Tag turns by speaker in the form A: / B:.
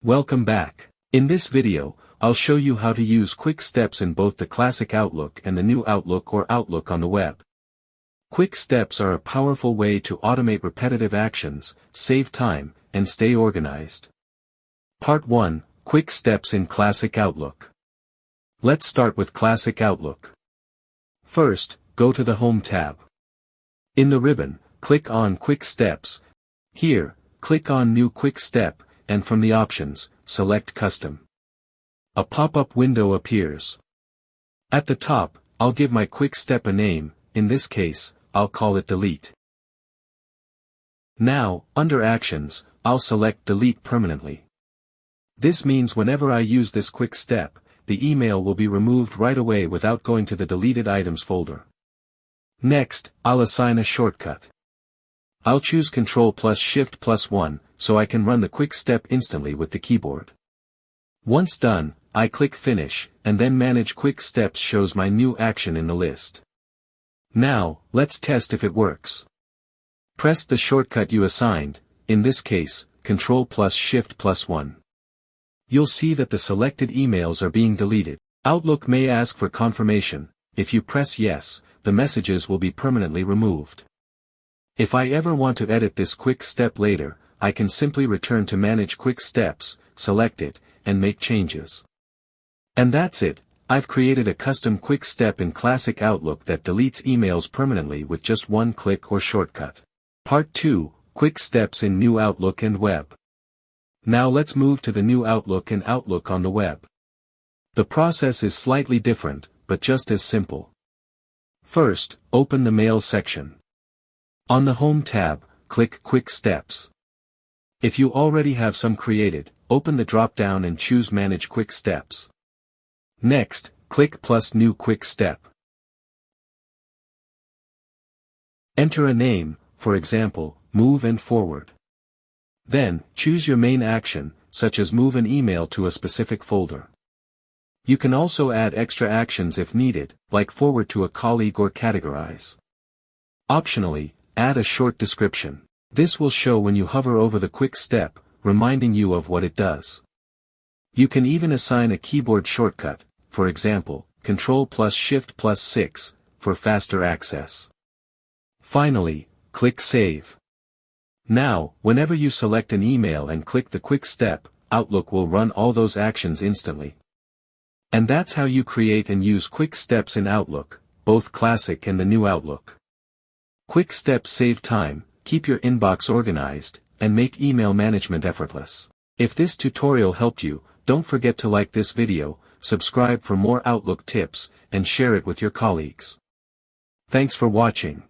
A: Welcome back. In this video, I'll show you how to use quick steps in both the classic Outlook and the new Outlook or Outlook on the web. Quick steps are a powerful way to automate repetitive actions, save time, and stay organized. Part 1, Quick Steps in Classic Outlook. Let's start with Classic Outlook. First, go to the Home tab. In the ribbon, click on Quick Steps. Here, click on New Quick Step, and from the options, select Custom. A pop-up window appears. At the top, I'll give my quick step a name. In this case, I'll call it Delete. Now, under Actions, I'll select Delete Permanently. This means whenever I use this quick step, the email will be removed right away without going to the Deleted Items folder. Next, I'll assign a shortcut. I'll choose Ctrl+Shift+1, so I can run the quick step instantly with the keyboard. Once done, I click Finish, and then Manage Quick Steps shows my new action in the list. Now, let's test if it works. Press the shortcut you assigned, in this case, Ctrl+Shift+1. You'll see that the selected emails are being deleted. Outlook may ask for confirmation. If you press Yes, the messages will be permanently removed. If I ever want to edit this quick step later, I can simply return to Manage Quick Steps, select it, and make changes. And that's it. I've created a custom quick step in Classic Outlook that deletes emails permanently with just one click or shortcut. Part 2, Quick Steps in New Outlook and Web. Now let's move to the new Outlook and Outlook on the web. The process is slightly different, but just as simple. First, open the Mail section. On the Home tab, click Quick Steps. If you already have some created, open the drop-down and choose Manage Quick Steps. Next, click plus New Quick Step. Enter a name, for example, Move and Forward. Then, choose your main action, such as move an email to a specific folder. You can also add extra actions if needed, like forward to a colleague or categorize. Optionally, add a short description. This will show when you hover over the quick step, reminding you of what it does. You can even assign a keyboard shortcut, for example, Ctrl+Shift+6, for faster access. Finally, click Save. Now, whenever you select an email and click the quick step, Outlook will run all those actions instantly. And that's how you create and use quick steps in Outlook, both Classic and the new Outlook. Quick steps save time, keep your inbox organized, and make email management effortless. If this tutorial helped you, don't forget to like this video, subscribe for more Outlook tips, and share it with your colleagues. Thanks for watching.